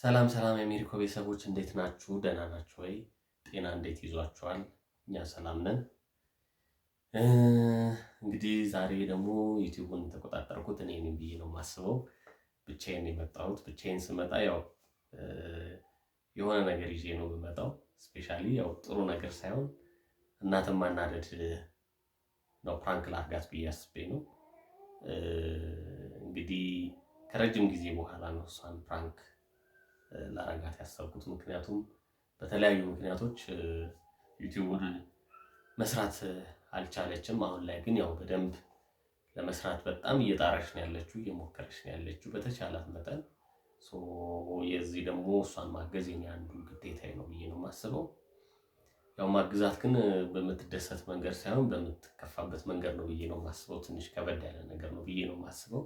ሰላም ሰላም የአሜሪኮ ቤተሰቦች እንዴት ናችሁ? ደህና ናችሁ ወይ? ጤና እንዴት ይዟችኋል? እኛ ሰላም ነን። እንግዲህ ዛሬ ደግሞ ዩቲዩብን ተቆጣጠርኩት እኔ ነኝ ብዬ ነው የማስበው። ብቻዬን የመጣሁት ብቻዬን ስመጣ ያው የሆነ ነገር ይዤ ነው የምመጣው። ስፔሻሊ ያው ጥሩ ነገር ሳይሆን እናትን ማናደድ ነው። ፕራንክ ላድርጋት ብዬ አስቤ ነው። እንግዲህ ከረጅም ጊዜ በኋላ ነው እሷን ፕራንክ ላረጋት ያሰብኩት። ምክንያቱም በተለያዩ ምክንያቶች ዩቲዩብን መስራት አልቻለችም። አሁን ላይ ግን ያው በደንብ ለመስራት በጣም እየጣረች ነው ያለችው፣ እየሞከረች ነው ያለችው በተቻላት መጠን። የዚህ ደግሞ እሷን ማገዝ የኔ አንዱ ግዴታዬ ነው ብዬ ነው የማስበው። ያው ማግዛት ግን በምትደሰት መንገድ ሳይሆን በምትከፋበት መንገድ ነው ብዬ ነው የማስበው። ትንሽ ከበድ ያለ ነገር ነው ብዬ ነው የማስበው።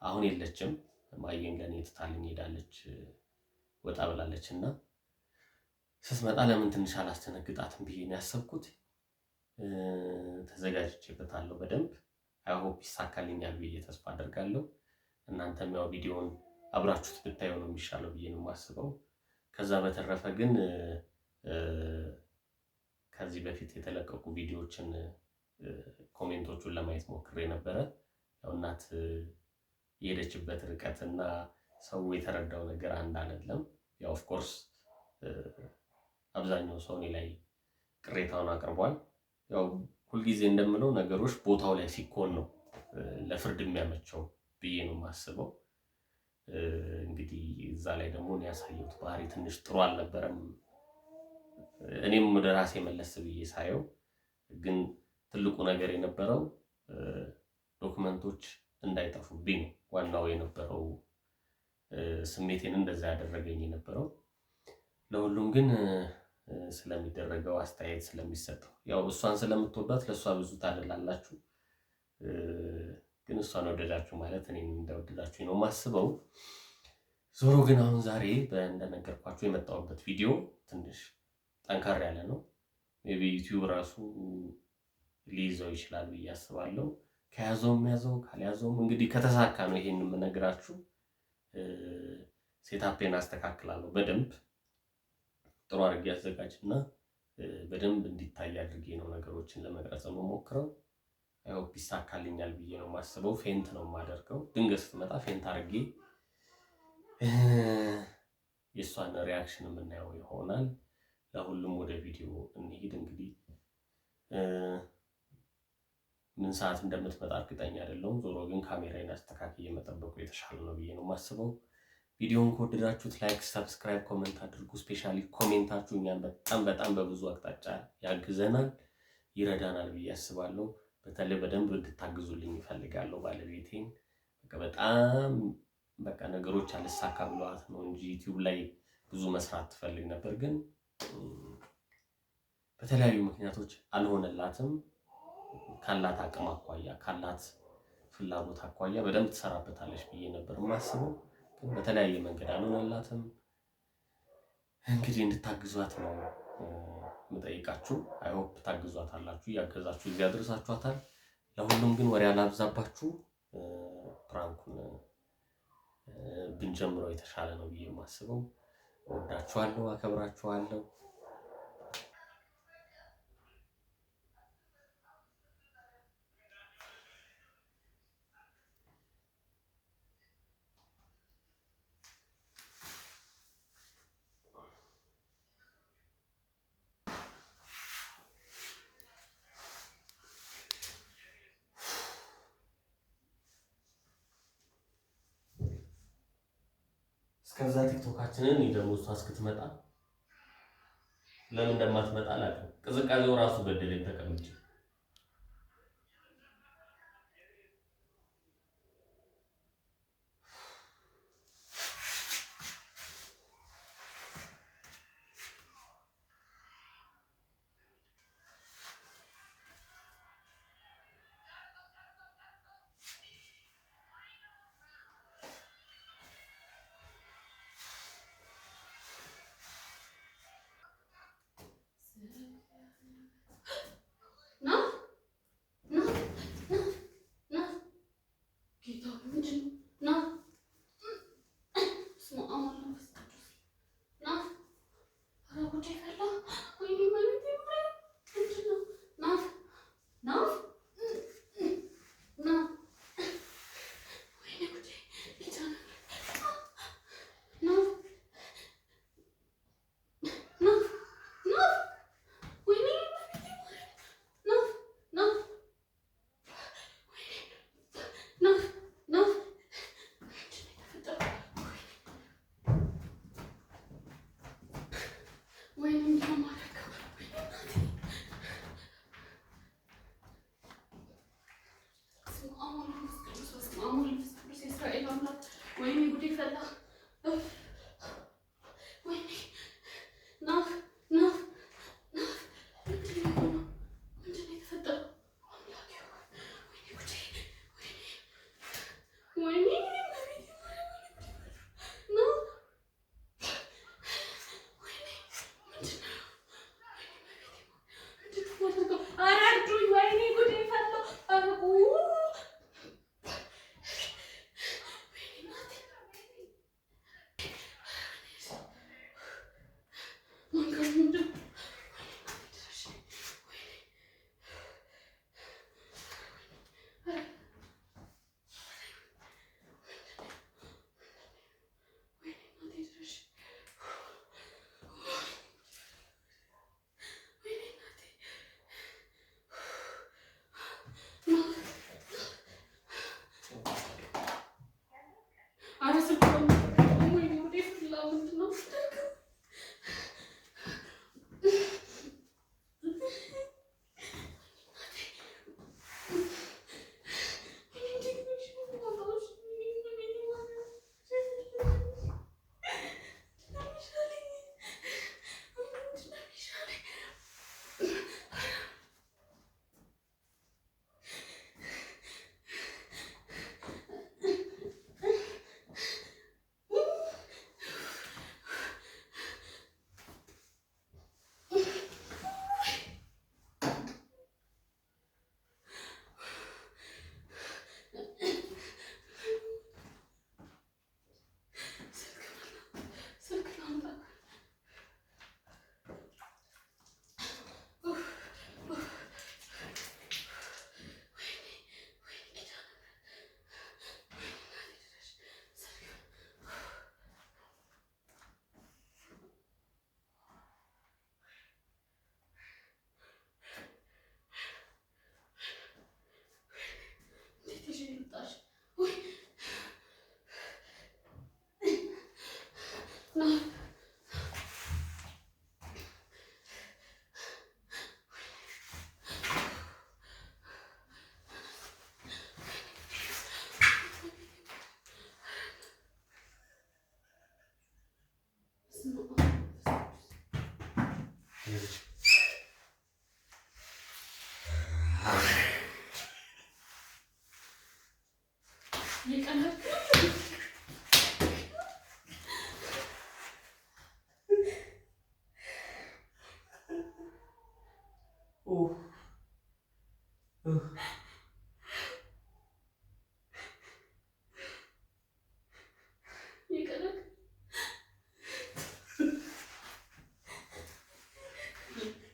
አሁን የለችም። ማየን ለኔ ትታልኝ ሄዳለች፣ ወጣ ብላለች እና ስትመጣ ለምን ትንሽ አላስተነግጣትም ብዬ ነው ያሰብኩት። ተዘጋጅቼበታለሁ በደንብ። አይ ሆፕ ይሳካልኛል ብዬ ተስፋ አደርጋለሁ። እናንተም ያው ቪዲዮውን አብራችሁት ብታዩ ነው የሚሻለው ብዬ ነው የማስበው። ከዛ በተረፈ ግን ከዚህ በፊት የተለቀቁ ቪዲዮዎችን ኮሜንቶቹን ለማየት ሞክሬ ነበረ። ያው እናት የሄደችበት ርቀትና ሰው የተረዳው ነገር አንድ አይደለም። ያው ኦፍ ኮርስ አብዛኛው ሰው እኔ ላይ ቅሬታውን አቅርቧል። ያው ሁልጊዜ እንደምለው ነገሮች ቦታው ላይ ሲኮን ነው ለፍርድ የሚያመቸው ብዬ ነው የማስበው። እንግዲህ እዛ ላይ ደግሞ እኔ ያሳየሁት ባህሪ ትንሽ ጥሩ አልነበረም። እኔም ወደ ራሴ መለስ ብዬ ሳየው ግን ትልቁ ነገር የነበረው ዶክመንቶች እንዳይጠፉብኝ ነው ዋናው የነበረው ስሜቴን እንደዛ ያደረገኝ የነበረው። ለሁሉም ግን ስለሚደረገው አስተያየት ስለሚሰጠው ያው እሷን ስለምትወዳት ለእሷ ብዙ ታደላላችሁ፣ ግን እሷን ወደዳችሁ ማለት እኔን እንደወደዳችሁ ነው የማስበው። ዞሮ ግን አሁን ዛሬ እንደነገርኳችሁ የመጣሁበት ቪዲዮ ትንሽ ጠንካራ ያለ ነው። ሜይ ቢ ዩቲዩብ ራሱ ሊይዘው ይችላል ብዬ አስባለሁ። ከያዘውም ያዘው ካልያዘውም እንግዲህ ከተሳካ ነው ይሄን የምነግራችሁ። ሴታፔን አስተካክላለሁ በደንብ ጥሩ አድርጌ አዘጋጅና በደንብ እንዲታይ አድርጌ ነው ነገሮችን ለመቅረጽ የምሞክረው። አይ ሆፕ ይሳካልኛል ብዬ ነው የማስበው። ፌንት ነው የማደርገው። ድንገት ስትመጣ ፌንት አድርጌ የእሷን ሪያክሽን የምናየው ይሆናል። ለሁሉም ወደ ቪዲዮ እንሂድ። እንግዲህ ምን ሰዓት እንደምትመጣ እርግጠኛ አይደለሁም። ዞሮ ግን ካሜራዬን አስተካክዬ መጠበቁ የተሻለ ነው ብዬ ነው የማስበው። ቪዲዮውን ከወደዳችሁት ላይክ፣ ሰብስክራይብ፣ ኮሜንት አድርጉ። ስፔሻሊ ኮሜንታችሁ እኛን በጣም በብዙ አቅጣጫ ያግዘናል፣ ይረዳናል ብዬ አስባለሁ። በተለይ በደንብ እንድታግዙልኝ እፈልጋለሁ። ባለቤቴን በቃ ነገሮች አልሳካ ብለዋት ነው እንጂ ዩቲዩብ ላይ ብዙ መስራት ትፈልግ ነበር፣ ግን በተለያዩ ምክንያቶች አልሆነላትም። ካላት አቅም አኳያ ካላት ፍላጎት አኳያ በደንብ ትሰራበታለች ብዬ ነበር የማስበው፣ ግን በተለያየ መንገድ አልሆነላትም። እንግዲህ እንድታግዟት ነው የምጠይቃችሁ። አይ ሆፕ ታግዟታላችሁ፣ እያገዛችሁ እዚያ አድርሳችኋታል። ለሁሉም ግን ወሬ አላብዛባችሁ። ፕራንኩን ብንጀምረው የተሻለ ነው ብዬ የማስበው። ወዳችኋለሁ፣ አከብራችኋለሁ። እስከዛ ቲክቶካችንን ደግሞ እሷ እስክትመጣ ለምን እንደማትመጣ አላውቅም። ቅዝቃዜው ራሱ በደለኝ ተቀምጬ።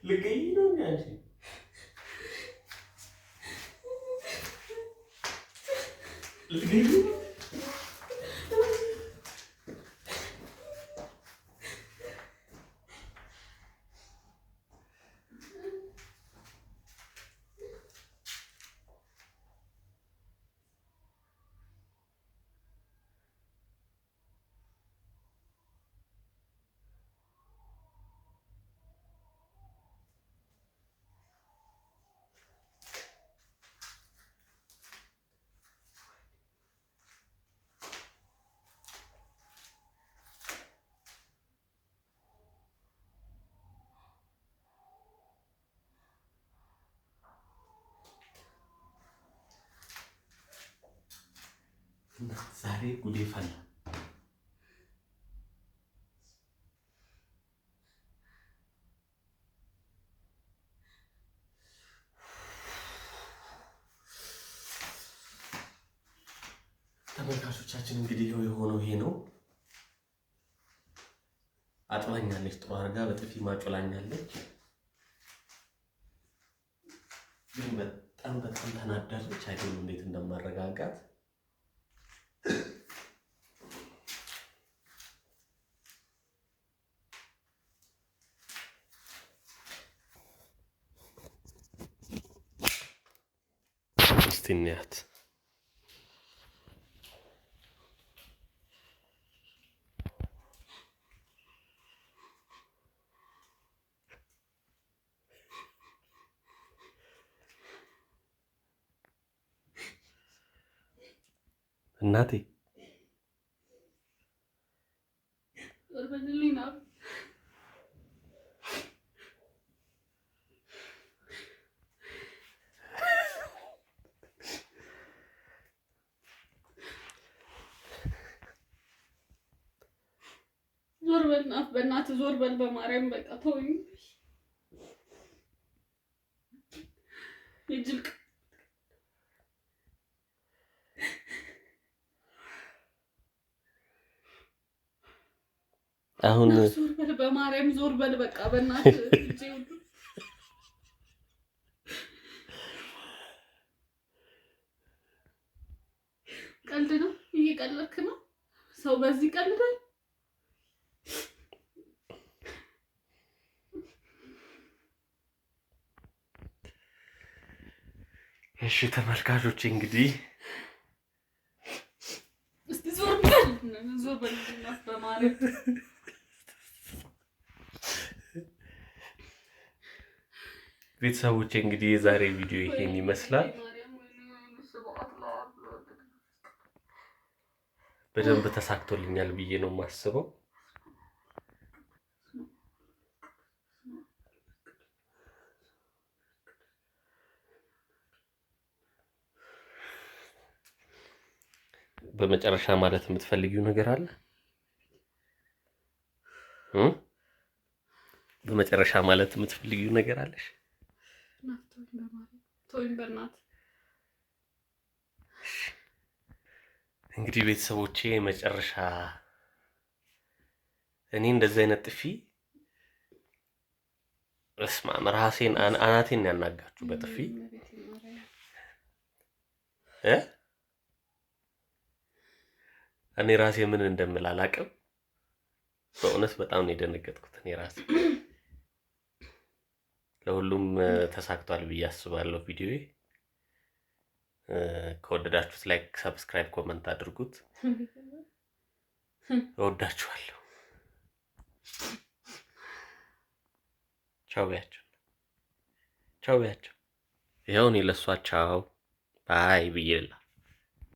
ልገኝ ነው እንዴ? ልገኝ ነው? ዛሬ ጉዴ ፈላ። ተመልካቾቻችን እንግዲህ የሆነው ይሄ ነው። አጥባኛለች፣ ጥሩ አድርጋ በጥፊ ማጮላኛለች። ግን በጣም ተናዳለች። አይደል እንዴት እንደማረጋጋት እስቲኒያት እናቴ ዞር በል በእናትህ ዞር በል በማርያም በቃ ተወኝ። ይጅልቅ አሁን ዞር በል በማርያም ዞር በል በቃ በእናትህ ቀልድ ነው። እየቀለድክ ነው። ሰው በዚህ ቀልዳል። እሺ ተመልካቾች እንግዲህ እስቲ ዞር በል በማርያም ቤተሰቦቼ እንግዲህ የዛሬ ቪዲዮ ይሄን ይመስላል። በደንብ ተሳክቶልኛል ብዬ ነው የማስበው። በመጨረሻ ማለት የምትፈልጊው ነገር አለ? በመጨረሻ ማለት የምትፈልጊው ነገር አለሽ? እንግዲህ ቤተሰቦቼ መጨረሻ እኔ እንደዚህ አይነት ጥፊ እስማ ራሴን አናቴን ያናጋችሁ በጥፊ እኔ ራሴ ምን እንደምል አላውቅም። በእውነት በጣም ነው የደነገጥኩት እኔ ራሴ። ለሁሉም ተሳክቷል ብዬ አስባለሁ። ቪዲዮዬ ከወደዳችሁት ላይክ፣ ሰብስክራይብ፣ ኮመንት አድርጉት። እወዳችኋለሁ። ቻው ቢያቸው፣ ቻው ቢያቸው። ይኸው እኔ ለሷ ቻው ባይ ብዬላ